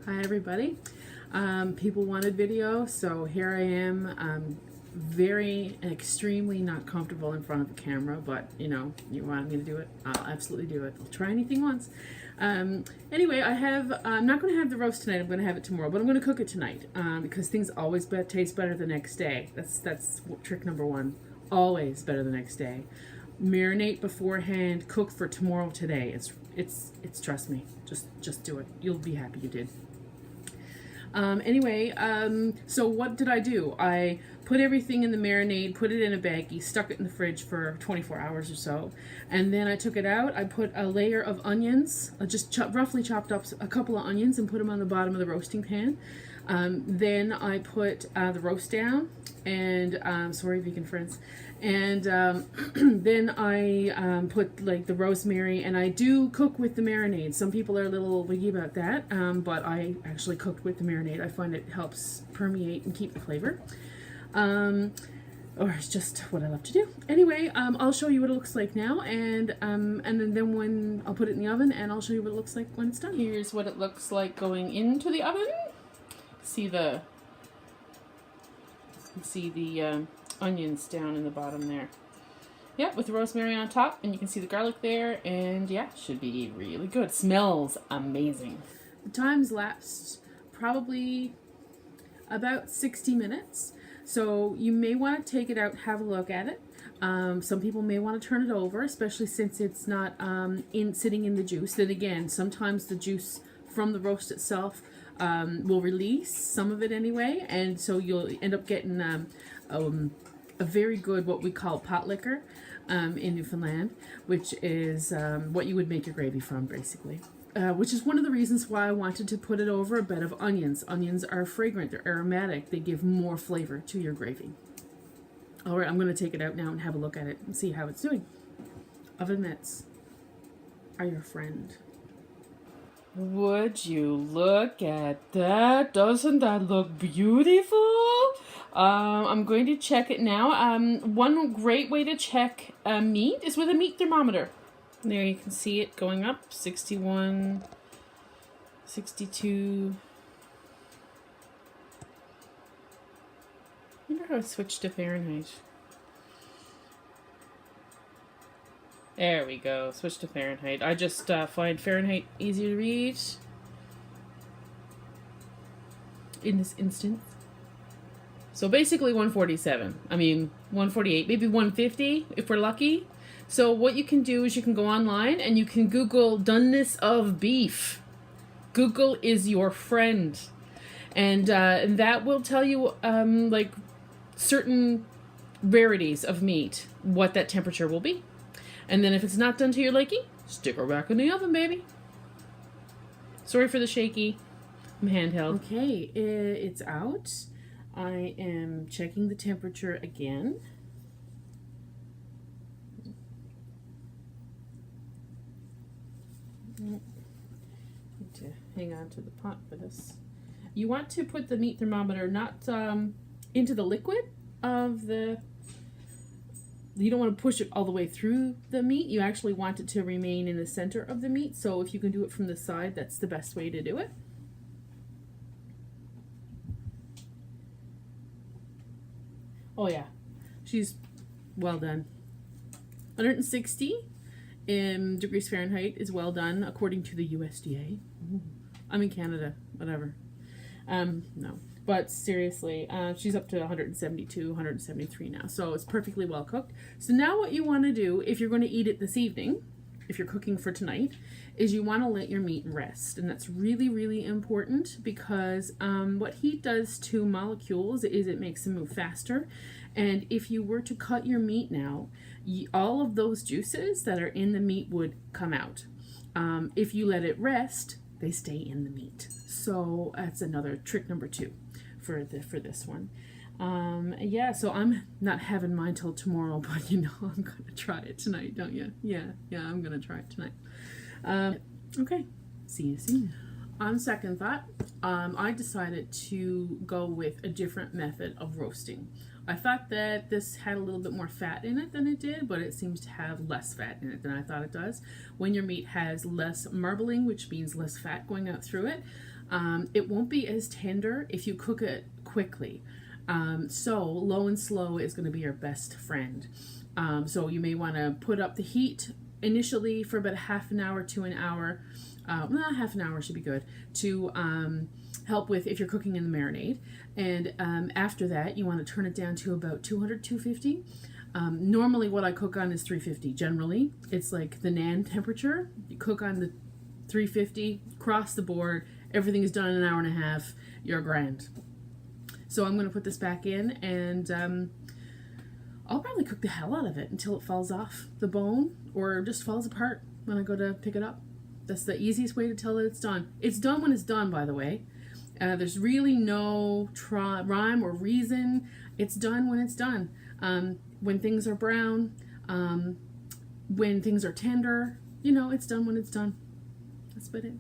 Hi everybody. People wanted video, so here I am. Very extremely not comfortable in front of the camera, but you want me to do it, I'll absolutely do it. I'll try anything once. Anyway, I'm not going to have the roast tonight. I'm going to have it tomorrow, but I'm going to cook it tonight because things always taste better the next day. That's trick number one. Always better the next day. Marinate beforehand. Cook for tomorrow. Today. It's trust me. Just do it. You'll be happy you did. Anyway, so what did I do? I put everything in the marinade, put it in a baggie, stuck it in the fridge for 24 hours or so, and then I took it out. I put a layer of onions, roughly chopped up a couple of onions and put them on the bottom of the roasting pan. Then I put the roast down, and sorry vegan friends, and then I put like the rosemary, and I do cook with the marinade. Some people are a little wiggy about that, but I actually cooked with the marinade. I find it helps permeate and keep the flavor. Or it's just what I love to do. Anyway, I'll show you what it looks like now, and then when I'll put it in the oven, and I'll show you what it looks like when it's done. Here's what it looks like going into the oven. See the onions down in the bottom there. Yeah, with the rosemary on top, and you can see the garlic there, and yeah, should be really good. Smells amazing. The time's lapsed probably about 60 minutes. So you may want to take it out, have a look at it. Some people may want to turn it over, especially since it's not sitting in the juice. Then again, sometimes the juice from the roast itself will release some of it anyway, and so you'll end up getting a very good what we call pot liquor in Newfoundland, which is what you would make your gravy from, basically. Which is one of the reasons why I wanted to put it over a bed of onions. Onions are fragrant, they're aromatic, they give more flavor to your gravy. Alright, I'm going to take it out now and have a look at it and see how it's doing. Oven mitts are your friend. Would you look at that? Doesn't that look beautiful? I'm going to check it now. One great way to check meat is with a meat thermometer. There you can see it going up, 61, 62. I wonder how to switch to Fahrenheit. There we go, switch to Fahrenheit. I just find Fahrenheit easier to read in this instance. So basically 147. I mean, 148, maybe 150 if we're lucky. So what you can do is you can go online and you can Google doneness of beef. Google is your friend. And that will tell you like certain rarities of meat, what that temperature will be. And then if it's not done to your liking, stick her back in the oven, baby. Sorry for the shaky. I'm handheld. Okay, it's out. I am checking the temperature again. Need to hang on to the pot for this. You want to put the meat thermometer not into the liquid of the... You don't want to push it all the way through the meat. You actually want it to remain in the center of the meat. So if you can do it from the side, that's the best way to do it. Oh yeah, she's well done. 160 degrees Fahrenheit is well done according to the USDA. Ooh. I'm in Canada, whatever. No, but seriously, she's up to 172, 173 now, so it's perfectly well cooked. So now what you want to do, if you're going to eat it this evening, if you're cooking for tonight, is you want to let your meat rest. And that's really, really important because what heat does to molecules is it makes them move faster. And if you were to cut your meat now, all of those juices that are in the meat would come out. If you let it rest, they stay in the meat. So that's another trick number 2 for this one. Yeah, so I'm not having mine till tomorrow, but I'm gonna try it tonight, don't you? Yeah, I'm gonna try it tonight. Okay, see you soon. On second thought, I decided to go with a different method of roasting. I thought that this had a little bit more fat in it than it did, but it seems to have less fat in it than I thought it does. When your meat has less marbling, which means less fat going out through it, it won't be as tender if you cook it quickly. So low and slow is going to be your best friend. So you may want to put up the heat initially for about a half an hour to an hour. Half an hour should be good to help with if you're cooking in the marinade. And after that, you want to turn it down to about 200, 250. Normally what I cook on is 350. Generally, it's like the NAN temperature. You cook on the 350, cross the board, everything is done in an hour and a half, you're grand. So I'm going to put this back in, and I'll probably cook the hell out of it until it falls off the bone or just falls apart when I go to pick it up. That's the easiest way to tell that it's done. It's done when it's done, by the way. There's really no rhyme or reason. It's done when it's done. When things are brown, when things are tender, you know, it's done when it's done. That's about it.